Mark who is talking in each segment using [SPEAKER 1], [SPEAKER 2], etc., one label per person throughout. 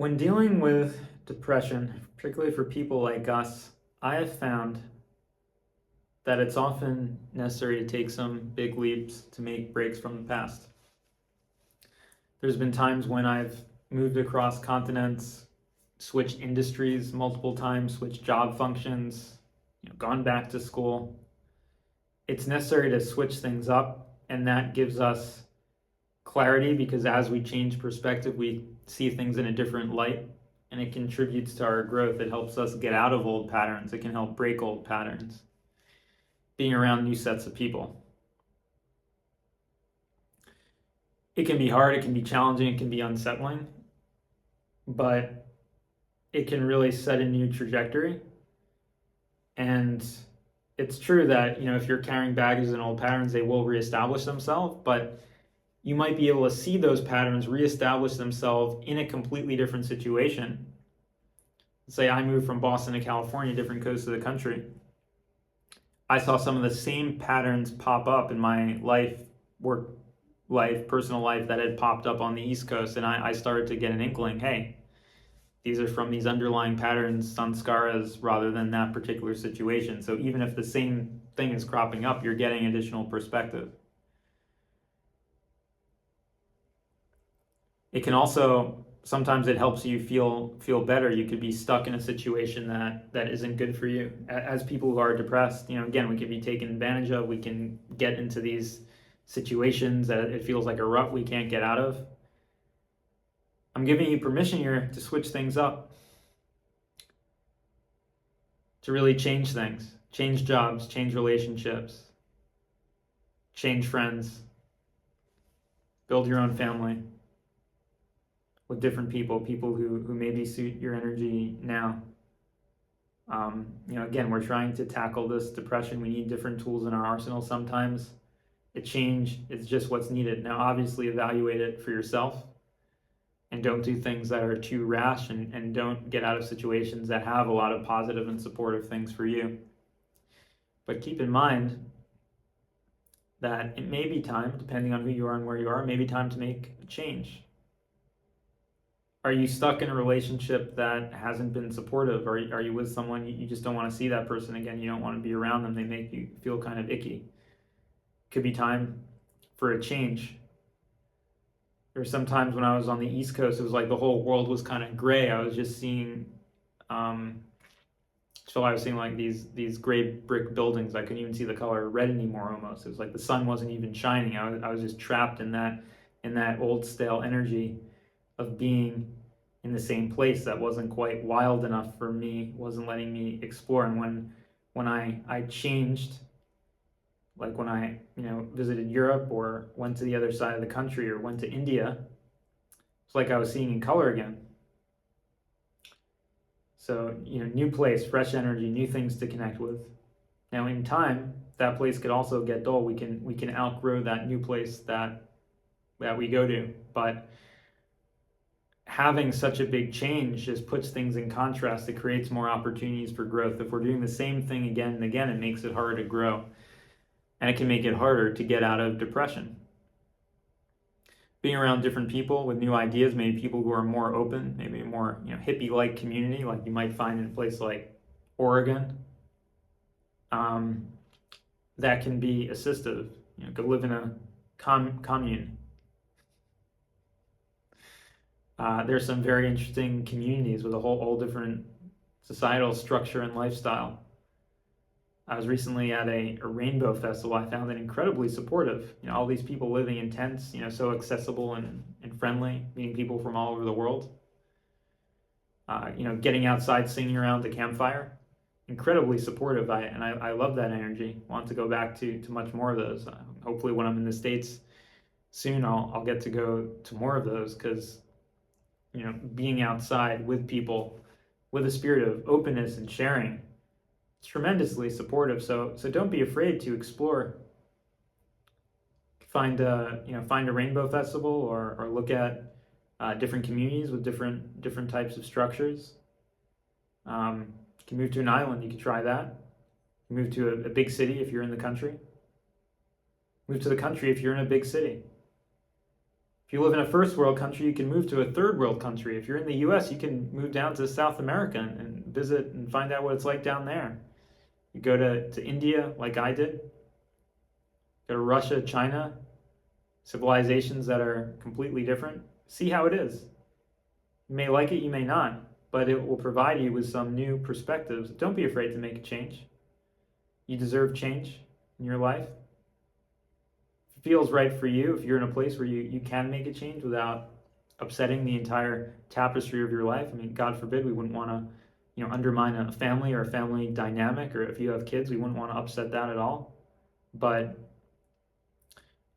[SPEAKER 1] When dealing with depression, particularly for people like us, I have found that it's often necessary to take some big leaps to make breaks from the past. There's been times when I've moved across continents, switched industries multiple times, switched job functions, gone back to school. It's necessary to switch things up, and that gives us clarity because as we change perspective, we see things in a different light, and it contributes to our growth. It helps us get out of old patterns. It can help break old patterns. Being around new sets of people. It can be hard, it can be challenging, it can be unsettling, but it can really set a new trajectory. And it's true that, if you're carrying baggage and old patterns, they will reestablish themselves, but you might be able to see those patterns reestablish themselves in a completely different situation. Say I moved from Boston to California, different coast of the country. I saw some of the same patterns pop up in my life, work life, personal life that had popped up on the East Coast, and I started to get an inkling, hey, these are from these underlying patterns, sanskaras, rather than that particular situation. So even if the same thing is cropping up, you're getting additional perspective. It can also, sometimes it helps you feel better. You could be stuck in a situation that isn't good for you. As people who are depressed, again, we could be taken advantage of. We can get into these situations that it feels like a rut we can't get out of. I'm giving you permission here to switch things up, to really change things, change jobs, change relationships, change friends, build your own family with different people who maybe suit your energy now. Again, we're trying to tackle this depression. We need different tools in our arsenal. Sometimes a change is just what's needed. Now, obviously, evaluate it for yourself and don't do things that are too rash, and don't get out of situations that have a lot of positive and supportive things for you. But keep in mind that it may be time, depending on who you are and where you are, maybe time to make a change. Are you stuck in a relationship that hasn't been supportive? Are you with someone you just don't want to see that person again? You don't want to be around them. They make you feel kind of icky. Could be time for a change. There were some times when I was on the East Coast, it was like the whole world was kind of gray. I was just seeing, so I was seeing like these gray brick buildings. I couldn't even see the color red anymore almost. It was like the sun wasn't even shining. I was just trapped in that old stale energy of being in the same place that wasn't quite wild enough for me, wasn't letting me explore. And when I changed, like when I visited Europe or went to the other side of the country or went to India, it's like I was seeing in color again. So new place, fresh energy, new things to connect with. Now in time, that place could also get dull. We can outgrow that new place that we go to, but having such a big change just puts things in contrast. It creates more opportunities for growth. If we're doing the same thing again and again, it makes it harder to grow. And it can make it harder to get out of depression. Being around different people with new ideas, maybe people who are more open, maybe a more hippie-like community, like you might find in a place like Oregon, that can be assistive. Go live in a commune. There's some very interesting communities with a whole different societal structure and lifestyle. I was recently at a rainbow festival. I found it incredibly supportive. All these people living in tents, so accessible and friendly, meeting people from all over the world. Getting outside, singing around the campfire, incredibly supportive. I love that energy. Want to go back to much more of those. Hopefully when I'm in the States soon, I'll get to go to more of those, because being outside with people with a spirit of openness and sharing, it's tremendously supportive. So don't be afraid to explore. Find a rainbow festival, or look at different communities with different types of structures. You can move to an island. You can try that. Move to a big city if you're in the country. Move to the country if you're in a big city. If you live in a first world country, you can move to a third world country. If you're in the US, you can move down to South America and visit and find out what it's like down there. You go to India, like I did, go to Russia, China, civilizations that are completely different. See how it is. You may like it, you may not, but it will provide you with some new perspectives. Don't be afraid to make a change. You deserve change in your life. If it feels right for you, if you're in a place where you can make a change without upsetting the entire tapestry of your life, I mean, God forbid we wouldn't want to, undermine a family or a family dynamic, or if you have kids, we wouldn't want to upset that at all. But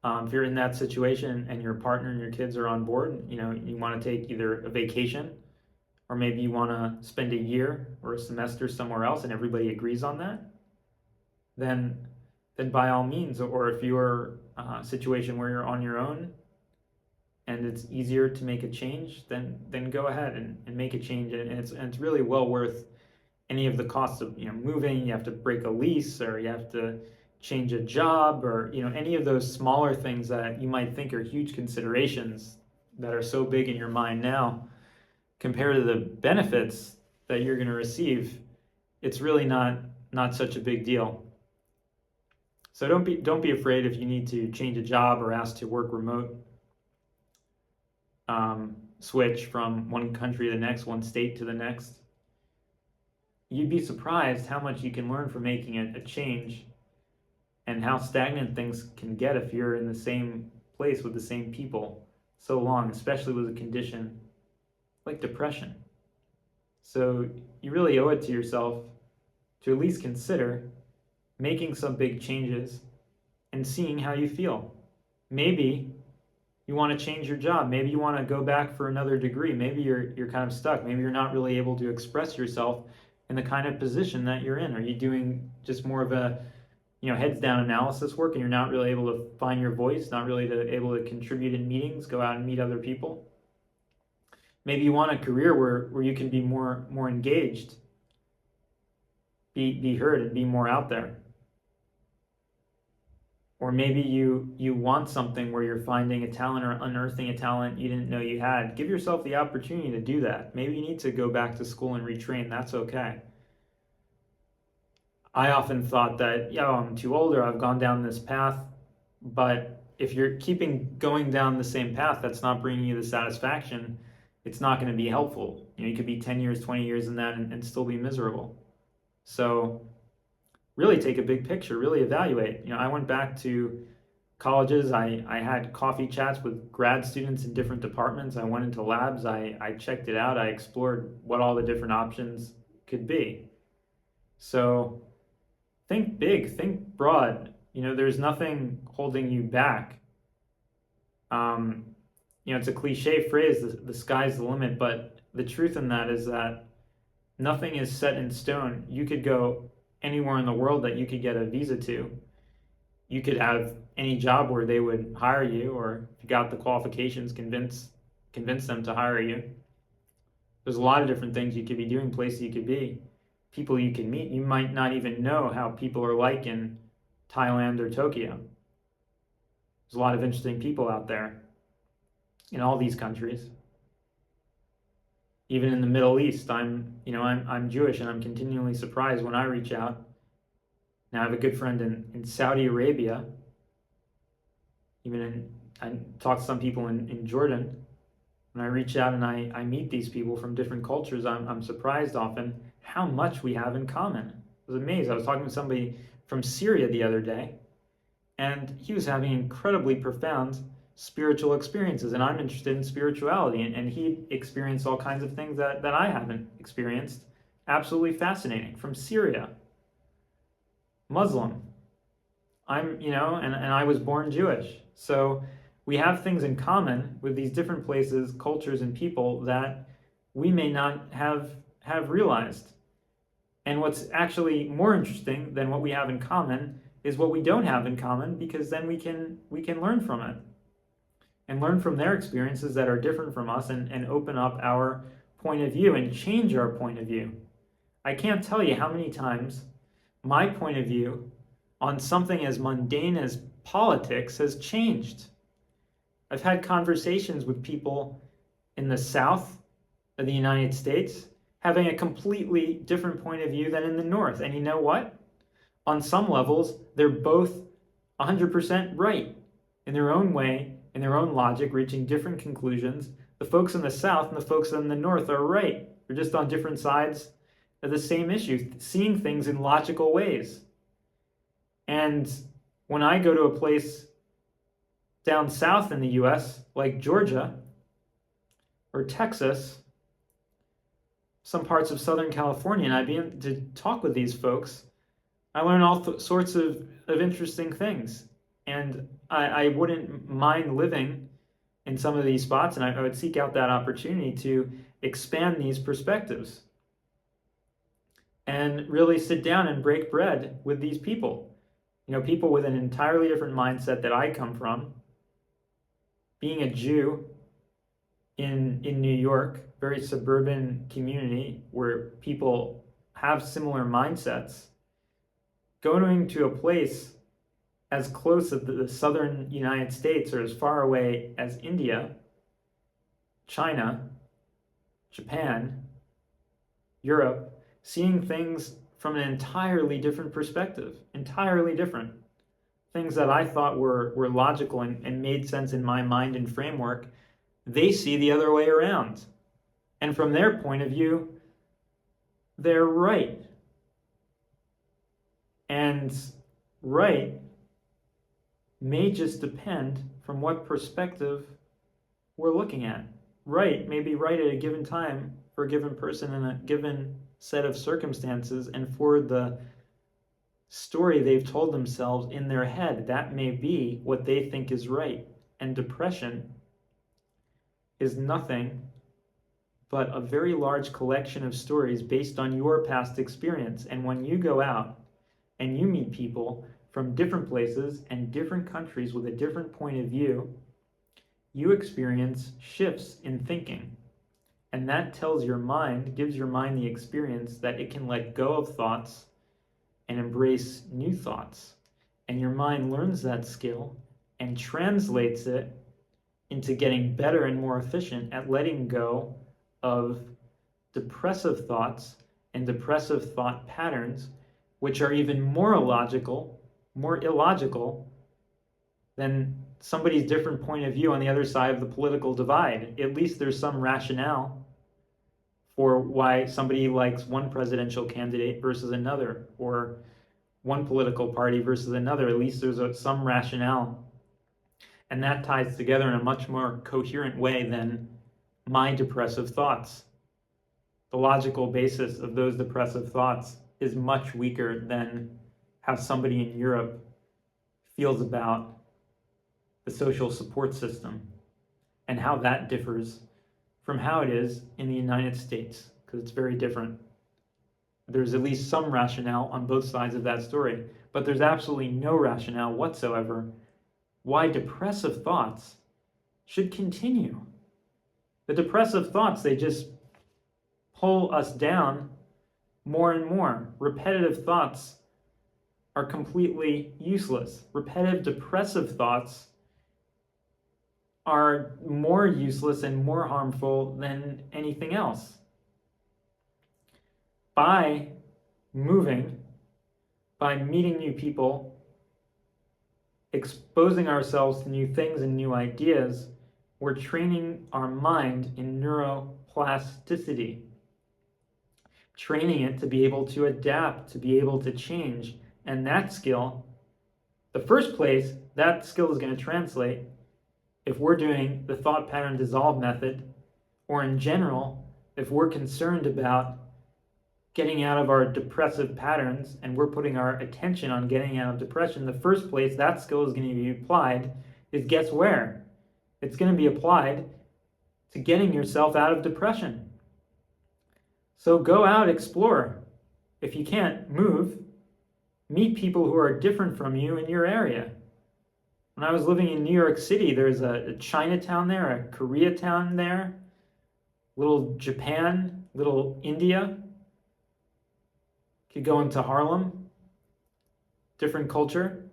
[SPEAKER 1] if you're in that situation and your partner and your kids are on board, you want to take either a vacation or maybe you want to spend a year or a semester somewhere else and everybody agrees on that, then by all means. Or if you're a situation where you're on your own and it's easier to make a change, then go ahead and make a change. And it's really well worth any of the costs of moving. You have to break a lease, or you have to change a job, or any of those smaller things that you might think are huge considerations that are so big in your mind now, compared to the benefits that you're going to receive. It's really not such a big deal. So don't be afraid if you need to change a job or ask to work remote. Switch from one country to the next, one state to the next. You'd be surprised how much you can learn from making a change, and how stagnant things can get if you're in the same place with the same people so long, especially with a condition like depression. So you really owe it to yourself to at least consider making some big changes and seeing how you feel. Maybe you want to change your job. Maybe you want to go back for another degree. Maybe you're kind of stuck. Maybe you're not really able to express yourself in the kind of position that you're in. Are you doing just more of a heads down analysis work, and you're not really able to find your voice, not really able to contribute in meetings, go out and meet other people? Maybe you want a career where you can be more engaged, be heard, and be more out there. Or maybe you want something where you're finding a talent or unearthing a talent you didn't know you had. Give yourself the opportunity to do that. Maybe you need to go back to school and retrain. That's okay. I often thought that, I'm too old, or I've gone down this path. But if you're going down the same path that's not bringing you the satisfaction, it's not going to be helpful. You could be 10 years, 20 years in that and still be miserable. So really take a big picture, really evaluate. I went back to colleges. I had coffee chats with grad students in different departments. I went into labs. I checked it out. I explored what all the different options could be. So think big, think broad. There's nothing holding you back. It's a cliche phrase, the sky's the limit, but the truth in that is that nothing is set in stone. You could go anywhere in the world that you could get a visa to. You could have any job where they would hire you, or if you got the qualifications, convince them to hire you. There's a lot of different things you could be doing, places you could be, people you can meet. You might not even know how people are like in Thailand or Tokyo. There's a lot of interesting people out there in all these countries. Even in the Middle East, I'm Jewish, and I'm continually surprised when I reach out. Now I have a good friend in Saudi Arabia. I talk to some people in Jordan. When I reach out and I meet these people from different cultures, I'm surprised often how much we have in common. I was amazed. I was talking to somebody from Syria the other day, and he was having incredibly profound spiritual experiences, and I'm interested in spirituality, and he experienced all kinds of things that I haven't experienced. Absolutely fascinating. From Syria, Muslim. And I was born Jewish. So we have things in common with these different places, cultures, and people that we may not have realized. And what's actually more interesting than what we have in common is what we don't have in common, because then we can learn from it and learn from their experiences that are different from us, and open up our point of view and change our point of view. I can't tell you how many times my point of view on something as mundane as politics has changed. I've had conversations with people in the South of the United States having a completely different point of view than in the North. And you know what? On some levels, they're both 100% right in their own way, in their own logic, reaching different conclusions. The folks in the South and the folks in the North are right. They're just on different sides of the same issue, seeing things in logical ways. And when I go to a place down south in the US, like Georgia or Texas, some parts of Southern California, and I begin to talk with these folks, I learn all sorts of interesting things. And I wouldn't mind living in some of these spots, and I would seek out that opportunity to expand these perspectives and really sit down and break bread with these people. You know, people with an entirely different mindset that I come from. Being a Jew in New York, very suburban community where people have similar mindsets, going to a place as close to the southern United States or as far away as India, China, Japan, Europe, seeing things from an entirely different perspective, entirely different. Things that I thought were logical and made sense in my mind and framework, they see the other way around. And from their point of view, they're right. And right may just depend from what perspective we're looking at. Right may be right at a given time for a given person in a given set of circumstances, and for the story they've told themselves in their head, that may be what they think is right. And depression is nothing but a very large collection of stories based on your past experience. And when you go out and you meet people from different places and different countries with a different point of view, you experience shifts in thinking. And that tells your mind, gives your mind the experience that it can let go of thoughts and embrace new thoughts. And your mind learns that skill and translates it into getting better and more efficient at letting go of depressive thoughts and depressive thought patterns, which are even more illogical than somebody's different point of view on the other side of the political divide. At least there's some rationale for why somebody likes one presidential candidate versus another, or one political party versus another. At least there's some rationale. And that ties together in a much more coherent way than my depressive thoughts. The logical basis of those depressive thoughts is much weaker than how somebody in Europe feels about the social support system and how that differs from how it is in the United States, because it's very different. There's at least some rationale on both sides of that story, but there's absolutely no rationale whatsoever why depressive thoughts should continue. The depressive thoughts, they just pull us down more and more. Repetitive thoughts are completely useless. Repetitive depressive thoughts are more useless and more harmful than anything else. By moving, by meeting new people, exposing ourselves to new things and new ideas, we're training our mind in neuroplasticity, training it to be able to adapt, to be able to change. And that skill, the first place that skill is going to translate, if we're doing the thought pattern dissolve method, or in general, if we're concerned about getting out of our depressive patterns and we're putting our attention on getting out of depression, the first place that skill is going to be applied is, guess where? It's going to be applied to getting yourself out of depression. So go out, explore. If you can't move, meet people who are different from you in your area. When I was living in New York City, there's a Chinatown there, a Koreatown there, little Japan, little India. Could go into Harlem, different culture,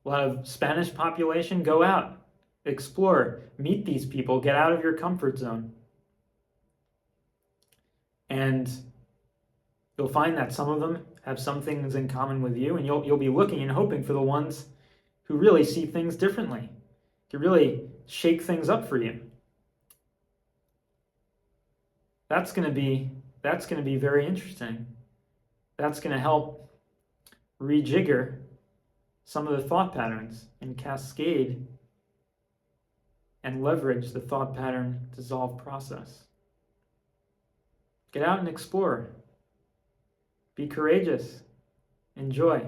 [SPEAKER 1] a lot of Spanish population. Go out, explore, meet these people, get out of your comfort zone. And you'll find that some of them have some things in common with you, and you'll be looking and hoping for the ones who really see things differently, to really shake things up for you. That's going to be very interesting. That's going to help rejigger some of the thought patterns and cascade and leverage the thought pattern dissolve process. Get out and explore. Be courageous. Enjoy.